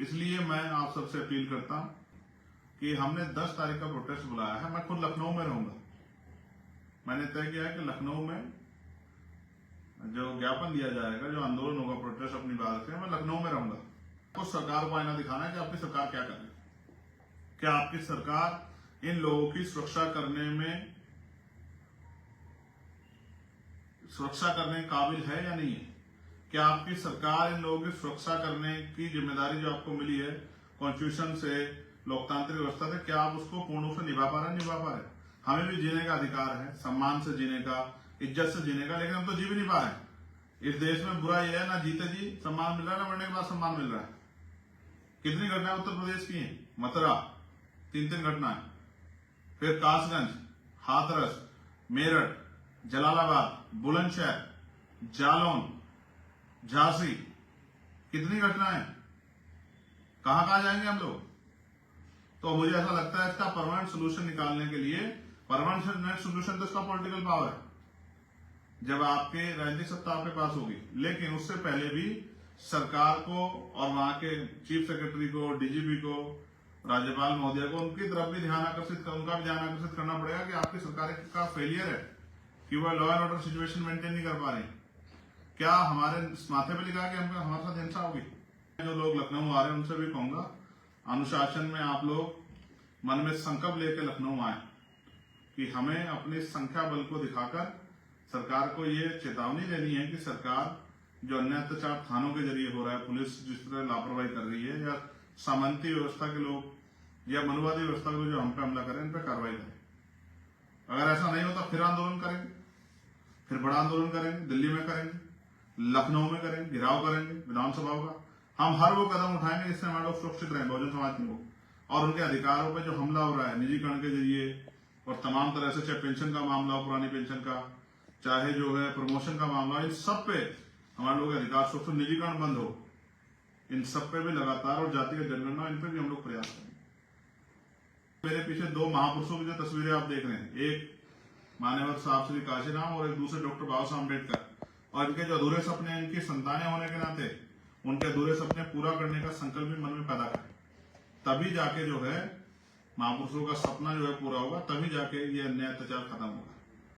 इसलिए मैं आप सबसे अपील करता हूं कि हमने 10 तारीख का प्रोटेस्ट बुलाया है। मैं खुद लखनऊ में रहूंगा। मैंने तय किया है कि लखनऊ में जो ज्ञापन दिया जाएगा, जो आंदोलन होगा, प्रोटेस्ट अपनी बात से, मैं लखनऊ में रहूंगा। कुछ सरकार को आईना दिखाना है कि आपकी सरकार क्या कर रही है। क्या आपकी सरकार इन लोगों की सुरक्षा करने के काबिल है या नहीं है? क्या आपकी सरकार इन लोगों की सुरक्षा करने की जिम्मेदारी जो आपको मिली है कॉन्स्टिट्यूशन से, लोकतांत्रिक व्यवस्था से, क्या आप उसको पूर्ण रूप से निभा पा रहे हैं? हमें भी जीने का अधिकार है, सम्मान से जीने का, इज्जत से जीने का, लेकिन हम तो जी भी नहीं पा रहे हैं। इस देश में बुरा यह है, ना जीते जी सम्मान मिल रहा है, ना मरने के बाद सम्मान मिल रहा है। कितनी घटनाएं उत्तर प्रदेश की हैं? मथुरा 3 घटनाएं, फिर कासगंज, हाथरस, मेरठ, जलालाबाद, बुलंदशहर, जालौन, झांसी, कितनी घटनाएं। कहां जाएंगे हम लोग? तो मुझे ऐसा लगता है इसका परमानेंट सोल्यूशन निकालने के लिए, परमानेंट सोल्यूशन तो इसका पॉलिटिकल पावर है जब आपके राजनीतिक सत्ता आपके पास होगी। लेकिन उससे पहले भी सरकार को और वहां के चीफ सेक्रेटरी को, डीजीपी को, राज्यपाल महोदय को, उनकी तरफ भी उनका भी ध्यान आकर्षित करना पड़ेगा कि आपकी सरकार का फेलियर है कि वह law and order situation maintain नहीं कर पा रही। क्या हमारे माथे पे लिखा कि हमारे साथ हिंसा होगी? जो लोग लखनऊ आ रहे हैं उनसे भी कहूंगा, अनुशासन में आप लोग मन में संकल्प लेकर लखनऊ आए कि हमें अपनी संख्या बल को दिखाकर सरकार को ये चेतावनी देनी है कि सरकार जो अन्य अत्याचार थानों के जरिए हो रहा है, पुलिस जिस तरह लापरवाही कर रही है, या सामंती व्यवस्था के लोग या मनुवादी व्यवस्था के लोग जो हम पे हमला करें, इन पर कार्रवाई करें। अगर ऐसा नहीं होता फिर आंदोलन करेंगे, फिर बड़ा आंदोलन करेंगे, दिल्ली में करेंगे, लखनऊ में करेंगे, घेराव करेंगे विधानसभाओं का। हम हर वो कदम उठाएंगे जिससे हमारे लोग सुरक्षित रहें, बहुजन समाज के लोग। और उनके अधिकारों पे जो हमला हो रहा है निजीकरण के जरिए और तमाम तरह से, चाहे पेंशन का मामला हो, पुरानी पेंशन का, चाहे जो है प्रमोशन का मामला, इन सब पे हमारे लोग अधिकार सुरक्षित, निजीकरण बंद हो, इन सब पे भी लगातार, और जातीय जनगणना, इन पे भी हम लोग प्रयास करेंगे। मेरे पीछे 2 महापुरुषों की जो तस्वीरें आप देख रहे हैं, एक मान्यवर साहब श्री काशीराम और एक दूसरे डॉक्टर बाबा साहब अम्बेडकर, और इनके जो अधूरे सपने, इनकी संतानें होने के नाते उनके अधूरे सपने पूरा करने का संकल्प भी मन में पैदा करें। तभी जाके जो है महापुरुषों का सपना जो है पूरा होगा, तभी जाके ये अन्याय अत्याचार खत्म होगा।